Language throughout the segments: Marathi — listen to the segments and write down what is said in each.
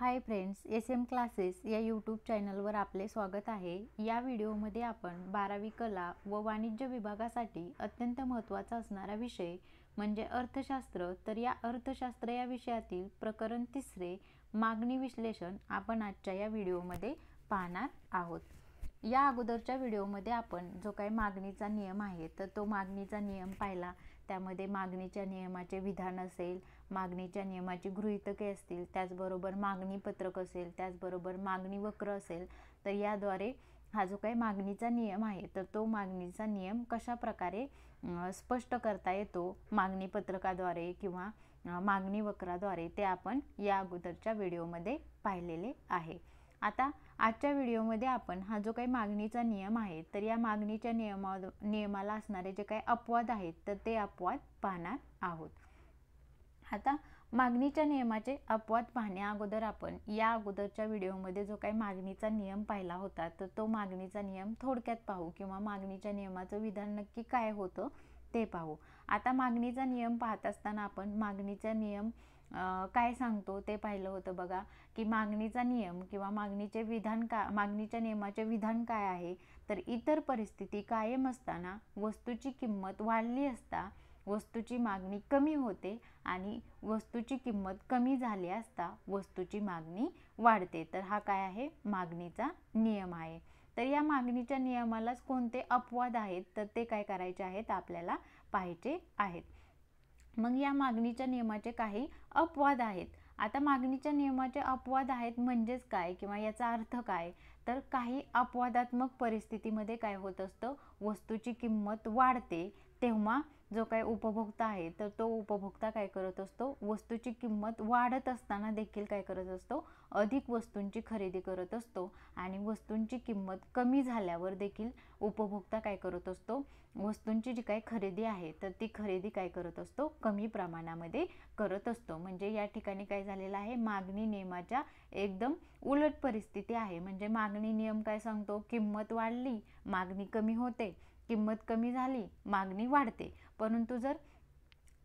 हाय फ्रेंड्स, SM क्लासेस या यूट्यूब चॅनलवर आपले स्वागत आहे। या व्हिडिओमध्ये आपण 12वी कला व वाणिज्य विभागासाठी अत्यंत महत्त्वाचा असणारा विषय म्हणजे अर्थशास्त्र, तर या अर्थशास्त्र या विषयातील प्रकरण 3 मागणी विश्लेषण आपण आजच्या या व्हिडिओमध्ये पाहणार आहोत। या अगोदरच्या व्हिडिओमध्ये आपण जो काही मागणीचा नियम आहे तर तो मागणीचा नियम पाहिला। त्यामध्ये मागणीच्या नियमाचे विधान असेल, मागणीच्या नियमाची गृहीतके असतील, त्याचबरोबर मागणी पत्रक असेल, त्याचबरोबर मागणी वक्र असेल। तर याद्वारे हा जो काही मागणीचा नियम आहे तर तो मागणीचा नियम कशा प्रकारे स्पष्ट करता येतो मागणी पत्रकाद्वारे किंवा मागणी वक्राद्वारे ते आपण या अगोदरच्या व्हिडिओमध्ये पाहिलेले आहे। आता आजच्या व्हिडिओमध्ये आपण हा जो काही मागणीचा नियम आहे तर या मागणीच्या नियमाला असणारे जे काही अपवाद आहेत तर ते अपवाद पाहणार आहोत। आता मागणीच्या नियमाचे अपवाद पाहण्या अगोदर आपण या अगोदरच्या व्हिडिओमध्ये जो काही मागणीचा नियम पाहिला होता तर तो मागणीचा नियम थोडक्यात पाहू किंवा मागणीच्या नियमाचं विधान नक्की काय होतं ते पाहू। आता मागणीचा नियम पाहत असताना आपण मागणीचा नियम काय सांगतो ते पाहिलं होतं बघा, की मागणीचा नियम किंवा मागणीचे विधान मागणीच्या नियमाचे विधान काय आहे तर इतर परिस्थिती कायम असताना वस्तूची किंमत वाढली असता वस्तूची मागणी कमी होते आणि वस्तूची किंमत कमी झाली असता वस्तूची मागणी वाढते। तर हा काय आहे, मागणीचा नियम आहे। तर या मागणीच्या नियमालाच कोणते अपवाद आहेत तर ते काय करायचे आहेत, आपल्याला पाहायचे आहेत। मग या मागणीच्या नियमाचे काही अपवाद आहेत। आता मागणीच्या नियमाचे अपवाद आहेत म्हणजेच काय किंवा याचा अर्थ काय, तर काही अपवादात्मक परिस्थितीमध्ये काय होत असतं, वस्तूची किंमत वाढते तेव्हा जो काही उपभोक्ता आहे तर तो उपभोक्ता काय करत असतो, वस्तूची किंमत वाढत असताना देखील काय करत असतो, अधिक वस्तूंची खरेदी करत असतो। आणि वस्तूंची किंमत कमी झाल्यावर देखील उपभोक्ता काय करत असतो, वस्तूंची जी काही खरेदी आहे तर ती खरेदी काय करत असतो, कमी प्रमाणामध्ये करत असतो। म्हणजे या ठिकाणी काय झालेलं आहे, मागणी नियमाच्या एकदम उलट परिस्थिती आहे। म्हणजे मागणी नियम काय सांगतो, किंमत वाढली मागणी कमी होते, किंमत कमी झाली मागणी वाढते। परंतु जर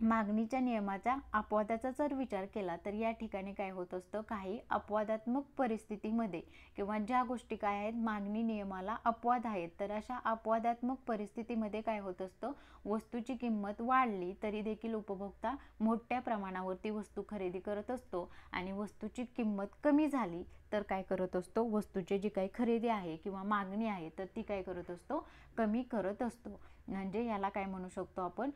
मागणीच्या नियमाचा अपवादाचा जर विचार केला तर या ठिकाणी काय होत असतं, काही अपवादात्मक परिस्थितीमध्ये किंवा ज्या गोष्टी काय आहेत मागणी नियमाला अपवाद आहेत तर अशा अपवादात्मक परिस्थितीमध्ये काय होत असतं, वस्तूची किंमत वाढली तरी देखील उपभोक्ता मोठ्या प्रमाणावरती वस्तू खरेदी करत असतो आणि वस्तूची किंमत कमी झाली तर काय करत असतो, वस्तूची जी काही खरेदी आहे किंवा मागणी आहे तर ती काय करत असतो, कमी करत असतो। म्हणजे याला काय म्हणू शकतो आपण,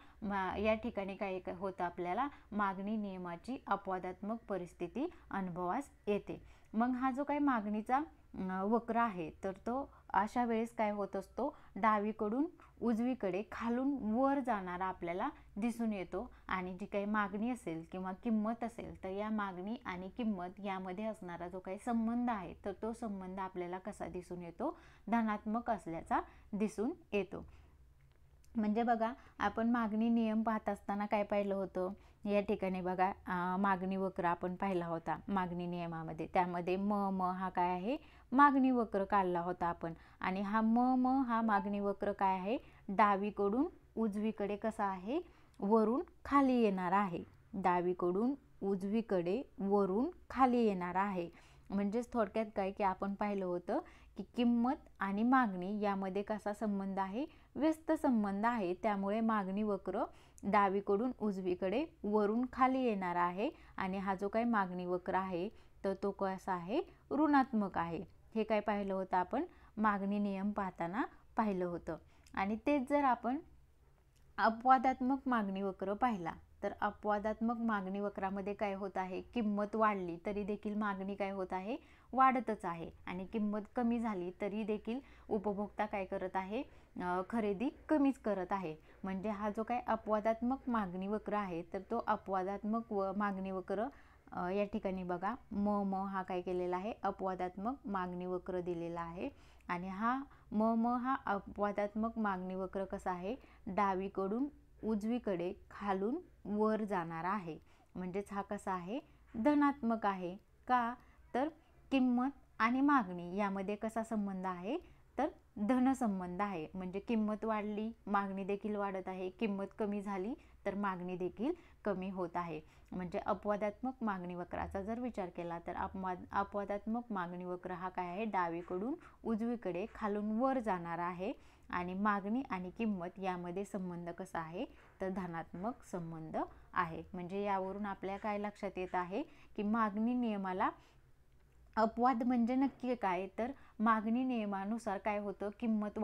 या ठिकाणी काय होतं, आपल्याला मागणी नियमाची अपवादात्मक परिस्थिती अनुभवास येते। मग हा जो काही मागणीचा वक्र आहे तर तो अशा वेळेस काय होत असतो, डावीकडून उजवीकडे खालून वर जाणारा आपल्याला दिसून येतो। आणि जी काही मागणी असेल किंवा किंमत असेल तर या मागणी आणि किंमत यामध्ये असणारा जो काही संबंध आहे तर तो संबंध आपल्याला कसा दिसून येतो, धनात्मक असल्याचा दिसून येतो। म्हणजे बघा, आपण मागणी नियम पाहत असताना काय पाहिलं होतं, या ठिकाणी बघा मागणी वक्र आपण पाहिला होता मागणी नियमामध्ये। त्यामध्ये म हा काय आहे, मागणी वक्र काढला होता आपण। आणि हा हा मागणी वक्र काय आहे, डावीकडून उजवीकडे कसा आहे, वरून खाली येणार आहे। डावीकडून उजवीकडे वरून खाली येणार आहे। म्हणजेच थोडक्यात काय की आपण पाहिलं होतं की किंमत आणि मागणी यामध्ये कसा संबंध आहे, व्यस्त संबंध आहे। त्यामुळे मागणी वक्र डावीकडून उजवीकडे वरून खाली येणार आहे आणि हा जो काही मागणी वक्र आहे तर तो कसा आहे, ऋणात्मक आहे। हे काय पाहिलं होतं आपण मागणी नियम पाहताना पाहिलं होतं। आणि तेच जर आपण अपवादात्मक मागणी वक्र पाहिला तर अपवादात्मक मागणी वक्रामध्ये काय होत आहे, किंमत वाढली तरी देखील मागणी काय होत आहे, वाढतच आहे। आणि किंमत कमी झाली तरी देखील उपभोक्ता काय करत आहे, खरेदी कमीच करत आहे। म्हणजे हा जो काही अपवादात्मक मागणी वक्र आहे तर तो अपवादात्मक मागणी वक्र या ठिकाणी बघा हा काय केलेला आहे, अपवादात्मक मागणी वक्र दिलेला आहे। आणि हा हा अपवादात्मक मागणी वक्र कसा आहे, डावीकडून उजवीकडे खालून वर जाणार आहे। म्हणजेच हा कसा आहे, धनात्मक आहे। का तर किंमत आणि मागणी यामध्ये कसा संबंध आहे, तर धनसंबंध आहे. म्हणजे किंमत वाढली, मागणी देखील वाढत आहे. किंमत कमी झाली तर मागणी देखील कमी होत आहे. म्हणजे अपवादात्मक मागणी वक्राचा जर विचार केला तर अपवादात्मक मागणी वक्र हा काय आहे, डावीकडून उजवीकडे खालून वर जाणारा आहे. आणि मागणी आणि किंमत यामध्ये संबंध कसा आहे, तर धनात्मक संबंध आहे. म्हणजे यावरून आपल्या काय लक्षात येत आहे की मागणी नियमाला अपवाद म्हणजे नक्की काय, तर मागणी नियमानुसार काय होतं, किंमत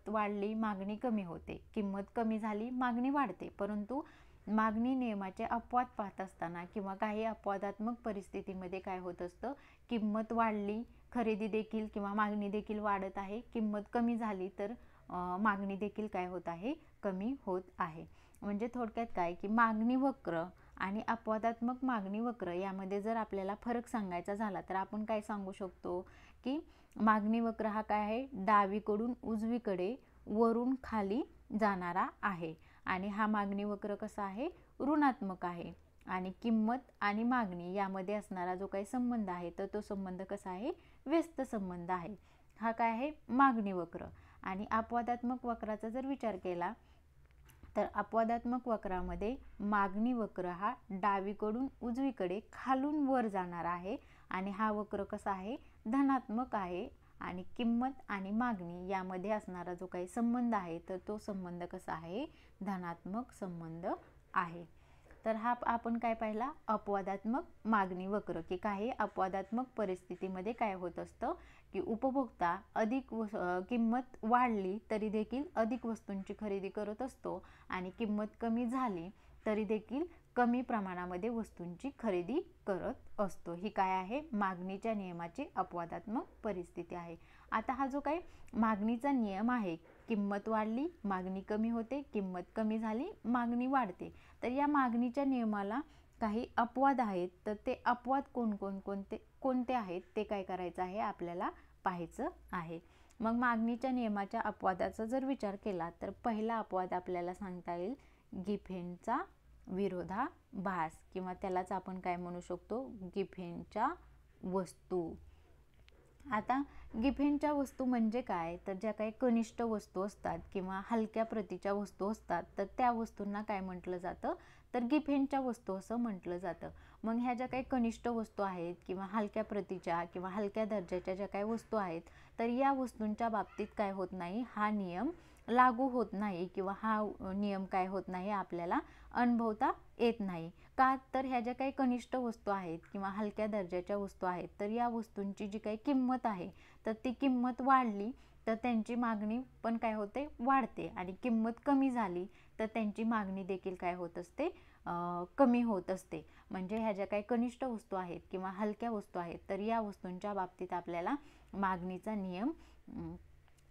वाढली मागणी कमी होते, किंमत कमी झाली मागणी वाढते. परंतु मागणी नियमाचे अपवाद पाहत असताना किंवा काही अपवादात्मक परिस्थितीमध्ये काय होत असतं, किंमत वाढली, खरेदी देखील किंवा मागणी देखील वाढत आहे. किंमत कमी झाली तर मागणी देखील काय होत आहे, कमी होत आहे. म्हणजे थोडक्यात काय की मागणी वक्र आणि अपवादात्मक मागणी वक्र यामध्ये जर आपल्याला फरक सांगायचा झाला तर आपण काय सांगू शकतो की मागणी वक्र हा काय आहे, डावीकडून उजवीकडे वरून खाली जाणारा आहे. आणि हा मागणी वक्र कसा आहे, ऋणात्मक आहे. आणि किंमत आणि मागणी यामध्ये असणारा जो काही संबंध आहे तर तो संबंध कसा आहे, व्यस्त संबंध आहे. हा काय आहे, मागणी वक्र. आणि अपवादात्मक वक्राचा जर विचार केला तर अपवादात्मक वक्रामध्ये मागणी वक्र हा डावीकडून उजवीकडे खालून वर जाणार आहे. आणि हा वक्र कसा आहे, धनात्मक आहे. आणि किंमत आणि मागणी यामध्ये असणारा जो काही संबंध आहे तर तो संबंध कसा आहे, धनात्मक संबंध आहे. तर हा आपण काय पाहिला, अपवादात्मक मागणी वक्र, की काही अपवादात्मक परिस्थितीमध्ये काय होत असतं की उपभोक्ता किंमत वाढली तरी देखील अधिक वस्तूंची खरेदी करत असतो आणि किंमत कमी झाली तरी देखील कमी प्रमाणामध्ये वस्तूंची खरेदी करत असतो. ही काय आहे, मागणीच्या नियमाची अपवादात्मक परिस्थिती आहे. आता हा जो काही मागणीचा नियम आहे, किंमत वाढली मागणी कमी होते, किंमत कमी झाली मागणी वाढते. तर या मागणीच्या नियमाला काही अपवाद आहेत. तर ते अपवाद कोणते आहेत ते काय करायचं आहे, आपल्याला पाहायचं आहे. मग मागणीच्या नियमाच्या अपवादाचा जर विचार केला तर पहिला अपवाद आपल्याला सांगता येईल गिफेनचा विरोधाभास, किंवा त्यालाच आपण काय म्हणू शकतो, गिफेनच्या वस्तू. आता गिफेनच्या वस्तू म्हणजे काय, तर ज्या काही कनिष्ठ वस्तू असतात किंवा हलक्या प्रतीच्या वस्तू असतात तर त्या वस्तूंना काय म्हटलं जातं, तर गिफेनच्या वस्तू असं म्हटलं जातं. मग ह्या ज्या काही कनिष्ठ वस्तू आहेत किंवा हलक्या प्रतीच्या किंवा हलक्या दर्जाच्या ज्या काही वस्तू आहेत तर या वस्तूंच्या बाबतीत काय होत नाही, हा नियम लागू होत नाही किंवा हा नियम काय होत नाही, आपल्याला अनुभवता येत नाही. का, तर ह्या ज्या काही कनिष्ठ वस्तू आहेत किंवा हलक्या दर्जाच्या वस्तू आहेत तर या वस्तूंची जी काही किंमत आहे तर ती किंमत वाढली तर त्यांची मागणी पण काय होते, वाढते. आणि किंमत कमी झाली तर त्यांची मागणी देखील काय होत असते, कमी होत असते. म्हणजे ह्या ज्या काही कनिष्ठ वस्तू आहेत किंवा हलक्या वस्तू आहेत तर या वस्तूंच्या बाबतीत आपल्याला मागणीचा नियम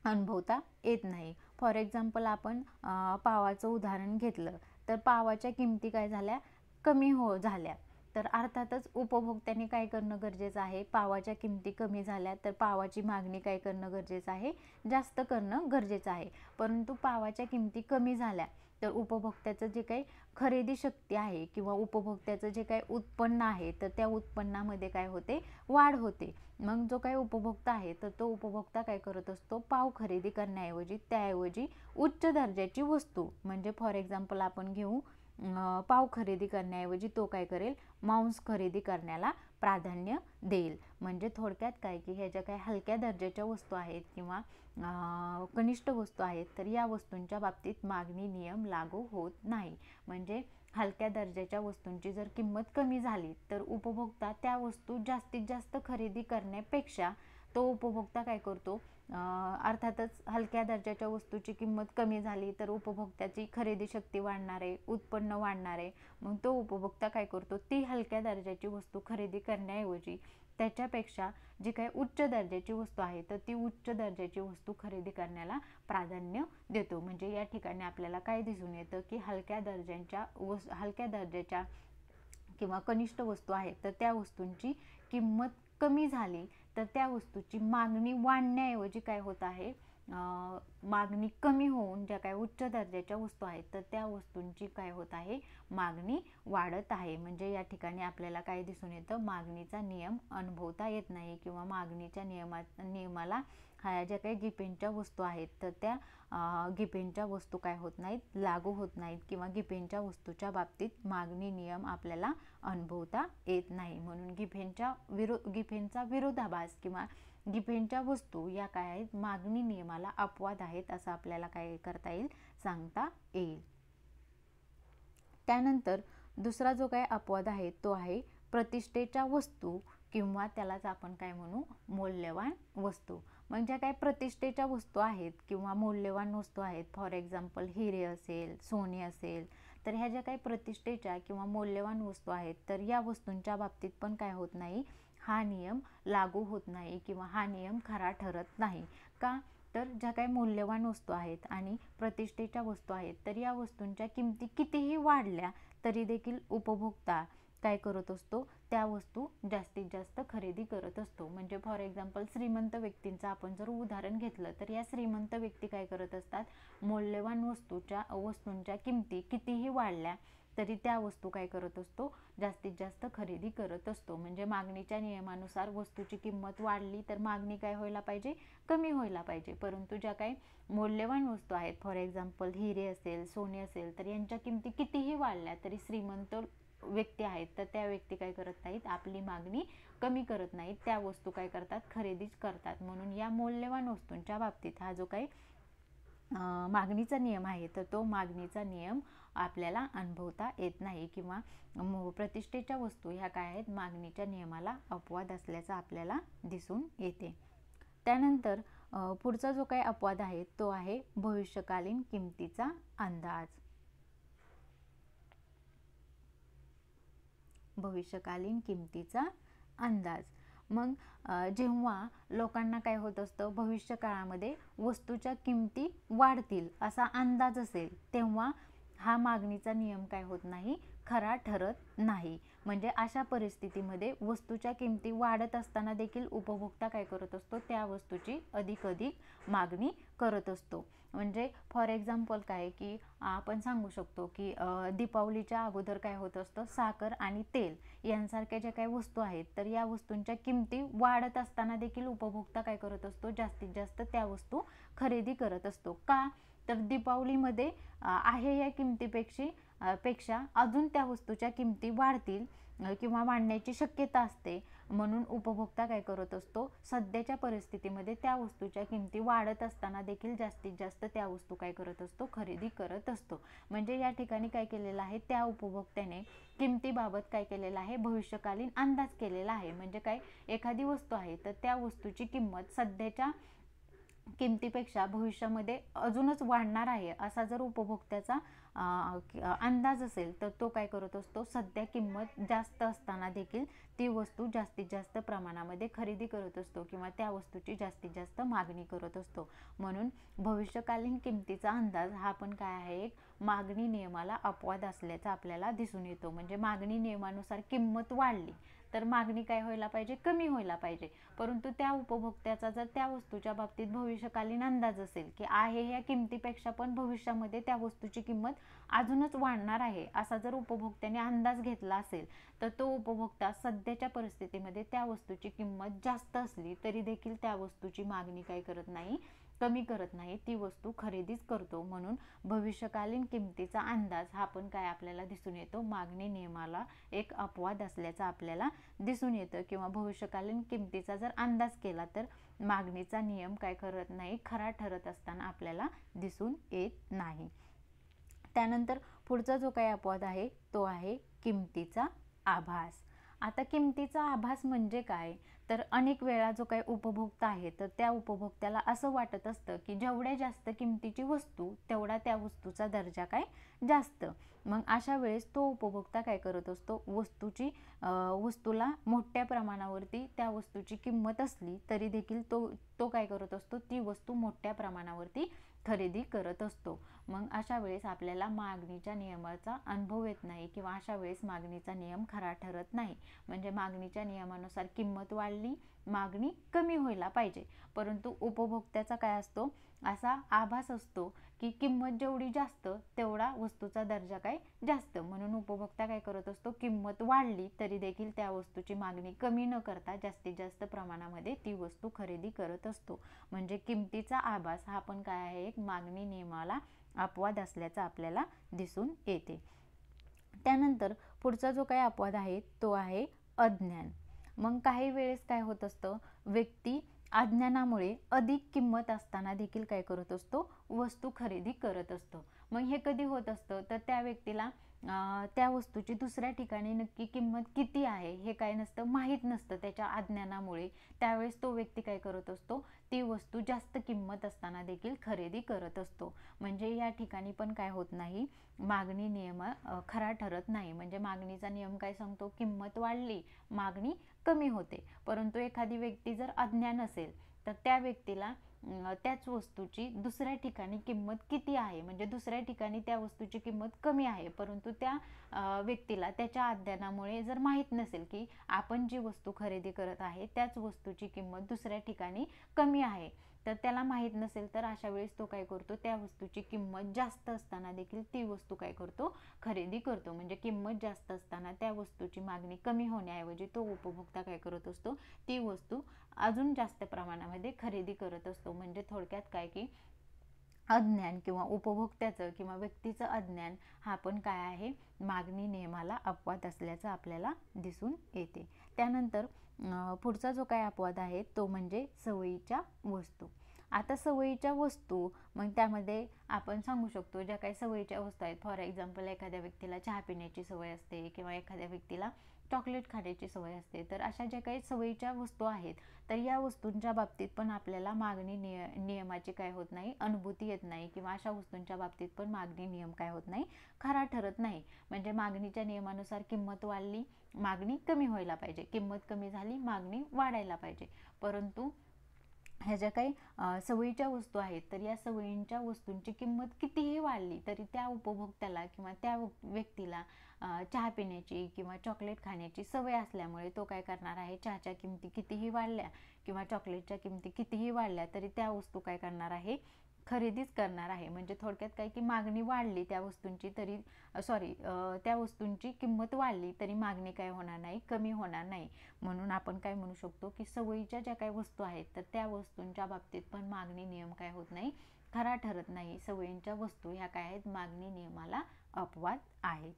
अनुभवता येत नाही. फॉर एक्झाम्पल आपण पावाचं उदाहरण घेतलं तर पावाच्या किमती काय झाल्या, कमी झाल्या. तर अर्थातच उपभोक्त्याने काय करणं गरजेचं आहे, पावाच्या किमती कमी झाल्या तर पावाची मागणी काय करणं गरजेचं आहे, जास्त करणं गरजेचं आहे. परंतु पावाच्या किमती कमी झाल्या तर उपभोक्त्याचं जे काही खरेदी शक्ती आहे किंवा उपभोक्त्याचं जे काही उत्पन्न आहे तर त्या उत्पन्नामध्ये काय होते, वाढ होते. मग जो काही उपभोक्ता आहे तर तो उपभोक्ता काय करत असतो, पाव खरेदी करण्याऐवजी त्याऐवजी उच्च दर्जाची वस्तू, म्हणजे फॉर एक्झाम्पल आपण घेऊ पाव खरेदी करण्याऐवजी तो काय करेल, मांस खरेदी करण्याला प्राधान्य देईल. म्हणजे थोडक्यात काय की ह्या ज्या काही हलक्या दर्जाच्या वस्तू आहेत किंवा कनिष्ठ वस्तू आहेत तर या वस्तूंच्या बाबतीत मागणी नियम लागू होत नाही. म्हणजे हलक्या दर्जाच्या वस्तूंची जर किंमत कमी झाली तर उपभोक्ता त्या वस्तू जास्तीत जास्त खरेदी करण्यापेक्षा तो उपभोक्ता काय करतो, अर्थातच हलक्या दर्जाच्या वस्तूची किंमत कमी झाली तर उपभोक्त्याची खरेदी शक्ती वाढणार आहे, उत्पन्न वाढणार आहे. मग तो उपभोक्ता काय करतो, ती हलक्या दर्जाची वस्तू खरेदी करण्याऐवजी त्याच्यापेक्षा जी काही उच्च दर्जाची वस्तू आहे तर ती उच्च दर्जाची वस्तू खरेदी करण्याला प्राधान्य देतो. म्हणजे या ठिकाणी आपल्याला काय दिसून येतं की हलक्या दर्जाच्या किंवा कनिष्ठ वस्तू आहेत तर त्या वस्तूंची किंमत कमी झाली तर त्या वस्तूची मागणी वाढण्याऐवजी काय होत आहे, मागणी कमी होऊन ज्या काही उच्च दर्जाच्या वस्तू आहेत तर त्या वस्तूंची काय होत आहे, मागणी वाढत आहे. म्हणजे या ठिकाणी आपल्याला काय दिसून येतं, मागणीचा नियम अनुभवता येत नाही किंवा मागणीच्या नियमाला ह्या ज्या काही गिपेनच्या वस्तू आहेत तर त्या गिपेनच्या वस्तू काय होत नाहीत, लागू होत नाहीत किंवा गिपेनच्या वस्तूच्या बाबतीत मागणी नियम आपल्याला अनुभवता येत नाही. म्हणून गिपेनचा विरोधाभास किंवा गिपेनच्या वस्तू या काय आहेत, मागणी नियमाला अपवाद आहेत असं आपल्याला काय करता येईल, सांगता येईल. त्यानंतर दुसरा जो काही अपवाद आहे तो आहे प्रतिष्ठेच्या वस्तू किंवा त्यालाच आपण काय म्हणू, मौल्यवान वस्तू. म्हणजे काय प्रतिष्ठेच्या वस्तू आहेत किंवा मौल्यवान वस्तू आहेत, फॉर एक्झाम्पल हिरे असेल, सोने असेल, तर ह्या ज्या काही प्रतिष्ठेच्या किंवा मौल्यवान वस्तू आहेत तर या वस्तूंच्या बाबतीत पण काय होत नाही, हा नियम लागू होत नाही किंवा हा नियम खरा ठरत नाही. का तर ज्या काही मौल्यवान वस्तू आहेत आणि प्रतिष्ठेच्या वस्तू आहेत तर या वस्तूंच्या किमती कितीही वाढल्या तरी देखील उपभोक्ता काय करत असतो, त्या वस्तू जास्तीत जास्त खरेदी करत असतो. म्हणजे फॉर एक्झाम्पल श्रीमंत व्यक्तींचं आपण जर उदाहरण घेतलं तर या श्रीमंत व्यक्ती काय करत असतात, मौल्यवान वस्तूंच्या किमती कितीही वाढल्या तरी त्या वस्तू काय करत असतो, जास्तीत जास्त खरेदी करत असतो. म्हणजे मागणीच्या नियमानुसार वस्तूची किंमत वाढली तर मागणी काय व्हायला पाहिजे, कमी व्हायला पाहिजे. परंतु ज्या काही मौल्यवान वस्तू आहेत, फॉर एक्झाम्पल हिरे असेल, सोने असेल, तर यांच्या किमती कितीही वाढल्या तरी श्रीमंत व्यक्ती आहेत तर त्या व्यक्ती काय करत नाहीत, आपली मागणी कमी करत नाहीत, त्या वस्तू काय करतात, खरेदीच करतात. म्हणून या मौल्यवान वस्तूंच्या बाबतीत हा जो काही मागणीचा नियम आहे तर तो मागणीचा नियम आपल्याला अनुभवता येत नाही किंवा प्रतिष्ठेच्या वस्तू ह्या काय आहेत, मागणीच्या नियमाला अपवाद असल्याचं आपल्याला दिसून येते. त्यानंतर पुढचा जो काही अपवाद आहे तो आहे भविष्यकालीन किमतीचा अंदाज. भविष्यकालीन किमतीचा अंदाज. मग जेव्हा लोकांना काय होत असतं, भविष्य काळामध्ये वस्तूच्या किमती वाढतील असा अंदाज असेल तेव्हा हा मागणीचा नियम काय होत नाही, खरा ठरत नाही. म्हणजे अशा परिस्थितीमध्ये वस्तूच्या किमती वाढत असताना देखील उपभोक्ता काय करत असतो, त्या वस्तूची अधिक मागणी करत असतो. म्हणजे फॉर एक्झाम्पल काय की आपण सांगू शकतो की दीपावलीच्या अगोदर काय होत असतं, साखर आणि तेल यांसारख्या ज्या काही वस्तू आहेत तर या वस्तूंच्या किमती वाढत असताना देखील उपभोक्ता काय करत असतो, जास्तीत जास्त त्या वस्तू खरेदी करत असतो. का तर दीपावलीमध्ये आहे या किमतीपेक्षा अजून त्या वस्तूच्या किमती वाढतील किंवा वाढण्याची शक्यता असते. म्हणून उपभोक्ता काय करत असतो, सध्याच्या परिस्थितीमध्ये त्या वस्तूच्या किमती वाढत असताना देखील जास्तीत जास्त त्या वस्तू काय करत असतो, खरेदी करत असतो. म्हणजे या ठिकाणी काय केलेलं आहे, त्या उपभोक्त्याने किमतीबाबत काय केलेलं आहे, भविष्यकालीन अंदाज केलेला आहे. म्हणजे काय, एखादी वस्तू आहे तर त्या वस्तूची किंमत सध्याच्या किमतीपेक्षा भविष्यामध्ये अजूनच वाढणार आहे असा जर उपभोक्त्याचा अंदाज असेल तर तो काय करत असतो, सध्या किंमत जास्त असताना देखील ती वस्तू जास्तीत जास्त प्रमाणामध्ये खरेदी करत असतो किंवा त्या वस्तूची जास्तीत जास्त मागणी करत असतो. म्हणून भविष्यकालीन किमतीचा अंदाज हा पण काय आहे, एक मागणी नियमाला अपवाद असल्याचा आपल्याला दिसून येतो. म्हणजे मागणी नियमानुसार किंमत वाढली तर मागणी काय व्हायला पाहिजे, कमी व्हायला पाहिजे. परंतु त्या उपभोक्त्याचा जर त्या वस्तूच्या बाबतीत भविष्यकालीन अंदाज असेल की आहे ह्या किमतीपेक्षा पण भविष्यामध्ये त्या वस्तूची किंमत अजूनच वाढणार आहे असा जर उपभोक्त्याने अंदाज घेतला असेल तर तो उपभोक्ता सध्याच्या परिस्थितीमध्ये त्या वस्तूची किंमत जास्त असली तरी देखील त्या वस्तूची मागणी काय करत नाही, कमी करत नाही, ती वस्तू खरेदीच करतो. म्हणून भविष्यकालीन किमतीचा अंदाज हा पण काय आपल्याला दिसून येतो, मागणी नियमाला एक अपवाद असल्याचं आपल्याला दिसून येतं. किंवा भविष्यकालीन किमतीचा जर अंदाज केला तर मागणीचा नियम काय करत नाही, खरा ठरत असताना आपल्याला दिसून येत नाही. त्यानंतर पुढचा जो काही अपवाद आहे तो आहे किमतीचा आभास. आता किमतीचा आभास म्हणजे काय, तर अनेक वेळा जो काही उपभोक्ता आहे तर त्या उपभोक्त्याला असं वाटत असतं की जेवढ्या जास्त किमतीची वस्तू तेवढा त्या वस्तूचा दर्जा काय जास्त. मग अशा वेळेस तो उपभोक्ता काय करत असतो, वस्तूला मोठ्या प्रमाणावरती त्या वस्तूची किंमत असली तरी देखील तो काय करत असतो, ती वस्तू मोठ्या प्रमाणावरती खरेदी करत असतो. मग अशा वेळेस आपल्याला मागणीच्या नियमाचा अनुभव येत नाही किंवा अशा वेळेस मागणीचा नियम खरा ठरत नाही. म्हणजे मागणीच्या नियमानुसार किंमत वाढली, मागणी कमी व्हायला पाहिजे. परंतु उपभोक्त्याचा काय असतो, असा आभास असतो की किंमत जेवढी जास्त तेवढा वस्तूचा दर्जा काय जास्त, म्हणून उपभोक्ता काय करत असतो, किंमत वाढली तरी देखील त्या वस्तूची मागणी कमी न करता जास्तीत जास्त प्रमाणामध्ये ती वस्तू खरेदी करत असतो. म्हणजे किमतीचा आभास हा पण काय आहे, एक मागणी नियमाला अपवाद असल्याचा आपल्याला दिसून येते. त्यानंतर पुढचा जो काही अपवाद आहे तो आहे अज्ञान. मग काही वेळेस काय होत असतं, व्यक्ती अज्ञानामुळे अधिक किंमत असताना देखील काय करत असतो, वस्तू खरेदी करत असतो. मग हे कधी होत असतं, तर त्या व्यक्तीला त्या वस्तूची दुसऱ्या ठिकाणी नक्की किंमत किती आहे हे काय नसतं, माहीत नसतं त्याच्या अज्ञानामुळे. त्यावेळेस तो व्यक्ती काय करत असतो, ती वस्तू जास्त किंमत असताना देखील खरेदी करत असतो. म्हणजे या ठिकाणी पण काय होत नाही, मागणी नियम खरा ठरत नाही. म्हणजे मागणीचा नियम काय सांगतो, किंमत वाढली मागणी कमी होते. परंतु एखादी व्यक्ती जर अज्ञान असेल तर त्या व्यक्तीला त्याच वस्तूची दुसऱ्या ठिकाणी किंमत किती आहे, म्हणजे दुसऱ्या ठिकाणी त्या वस्तूची किंमत कमी आहे, परंतु त्या व्यक्तीला त्याच्या अज्ञानामुळे जर माहीत नसेल की आपण जी वस्तू खरेदी करत आहे त्याच वस्तूची किंमत दुसऱ्या ठिकाणी कमी आहे, तर त्याला माहीत नसेल, तर अशा वेळेस तो काय करतो, त्या वस्तूची किंमत जास्त असताना देखील ती वस्तू काय करतो, खरेदी करतो. म्हणजे किंमत जास्त असताना त्या वस्तूची मागणी कमी होण्याऐवजी तो उपभोक्ता काय करत असतो, ती वस्तू अजून जास्त प्रमाणामध्ये खरेदी करत असतो. म्हणजे थोडक्यात काय की अज्ञान किंवा उपभोक्त्याचं किंवा व्यक्तीचं अज्ञान हा पण काय आहे, मागणी नियमाला अपवाद असल्याचं आपल्याला दिसून येते. त्यानंतर पुढचा जो काय अपवाद आहे तो म्हणजे सवयीच्या वस्तू. आता सवयीच्या वस्तू, मग त्यामध्ये आपण सांगू शकतो ज्या काही सवयीच्या वस्तू आहेत, फॉर एक्झाम्पल एखाद्या व्यक्तीला चहा पिण्याची सवय असते किंवा एखाद्या व्यक्तीला चॉकलेट खाण्याची सवय असते. तर अशा ज्या काही सवयीच्या वस्तू आहेत, तर या वस्तूंच्या बाबतीत पण आपल्याला मागणी नियमाची काय होत नाही, अनुभूती येत नाही, किंवा अशा वस्तूंच्या बाबतीत पण मागणी नियम काय होत नाही, खरा ठरत नाही. म्हणजे मागणीच्या नियमानुसार किंमत वाढली मागणी कमी व्हायला पाहिजे, किंमत कमी झाली मागणी वाढायला पाहिजे. परंतु ह्या ज्या काही सवयीच्या वस्तू आहेत, तर या सवयींच्या वस्तूंची किंमत कितीही वाढली तरी त्या उपभोक्त्याला किंवा त्या व्यक्तीला चहा पिण्याची किंवा चॉकलेट खाण्याची सवय असल्यामुळे तो काय करणार आहे, चहाच्या किमती कितीही वाढल्या किंवा चॉकलेटच्या किमती कितीही वाढल्या तरी त्या वस्तू काय करणार आहे, खरेदीच करणार आहे. म्हणजे थोडक्यात काय की मागणी वाढली त्या वस्तूंची तरी त्या वस्तूंची किंमत वाढली तरी मागणी काय होणार नाही, कमी होणार नाही. म्हणून आपण काय म्हणू शकतो की सवयीच्या ज्या काही वस्तू आहेत तर त्या वस्तूंच्या बाबतीत पण मागणी नियम काय होत नाही, खरा ठरत नाही. सवयींच्या वस्तू ह्या काय आहेत, मागणी नियमाला अपवाद आहेत.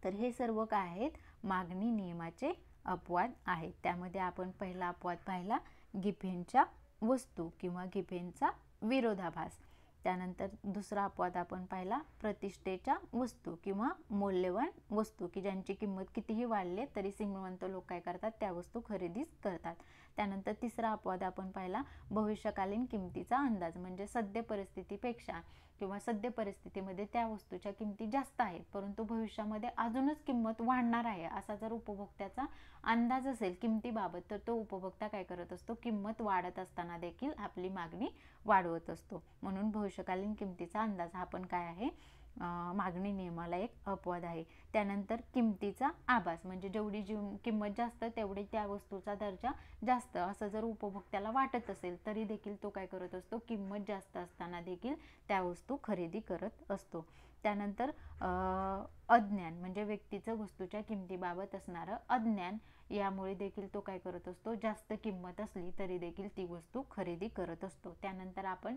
तर हे सर्व काय आहेत, मागणी नियमाचे अपवाद आहेत. त्यामध्ये आपण पहिला अपवाद पाहिला, गिफेनच्या वस्तू किंवा गिफेनचा विरोधाभास. त्यानंतर दुसरा अपवाद आपण पाहिला, प्रतिष्ठेच्या वस्तू किंवा मौल्यवान वस्तू की ज्यांची किंमत कितीही वाढली तरी श्रीमंत लोक काय करतात, त्या वस्तू खरेदीच करतात. त्यानंतर तिसरा अपवाद आपण पाहिला, भविष्यकालीन किमतीचा अंदाज. म्हणजे सद्य परिस्थितीपेक्षा किंवा सद्य परिस्थितीमध्ये त्या वस्तूच्या किमती जास्त आहेत परंतु भविष्यामध्ये अजूनच किंमत वाढणार आहे असा जर उपभोक्त्याचा अंदाज असेल किमतीबाबत, तर तो उपभोक्ता काय करत असतो, किंमत वाढत असताना देखील आपली मागणी वाढवत असतो. म्हणून भविष्यकालीन किमतीचा अंदाज हा पण काय आहे, मागणी नियमाला एक अपवाद आहे. त्यानंतर किमतीचा आभास. म्हणजे जेवढी किंमत जास्त तेवढी त्या वस्तूचा दर्जा जास्त असं जर उपभोक्त्याला वाटत असेल तरी देखील तो काय करत असतो, किंमत जास्त असताना देखील त्या वस्तू खरेदी करत असतो. त्यानंतर अज्ञान. म्हणजे व्यक्तीचं वस्तूच्या किमतीबाबत असणारं अज्ञान, यामुळे देखील तो काय करत असतो, जास्त किंमत असली तरी देखील ती वस्तू खरेदी करत असतो. त्यानंतर आपण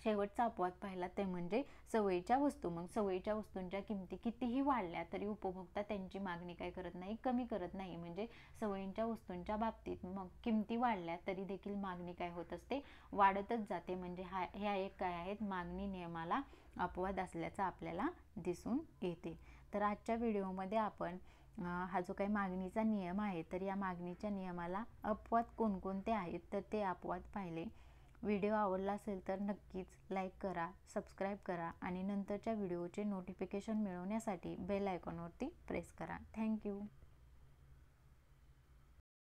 शेवटचा अपवाद पाहिला ते म्हणजे सवयीच्या वस्तू. मग सवयीच्या वस्तूंच्या किमती कितीही वाढल्या तरी उपभोक्ता त्यांची मागणी काय करत नाही, कमी करत नाही. म्हणजे सवयींच्या वस्तूंच्या बाबतीत मग किमती वाढल्या तरी देखील मागणी काय होत असते, वाढतच जाते. म्हणजे ह्या एक काय आहेत, मागणी नियमाला अपवाद असल्याचं आपल्याला दिसून येते. तर आजच्या व्हिडिओमध्ये आपण हा जो काही मागणीचा नियम आहे तर या मागणीच्या नियमाला अपवाद कोणकोणते आहेत तर ते अपवाद पाहिले. व्हिडिओ आवडला असेल तर नक्कीच लाईक करा, सबस्क्राईब करा आणि नंतरच्या व्हिडिओचे नोटिफिकेशन मिळवण्यासाठी बेल आयकॉनवरती प्रेस करा. थँक्यू.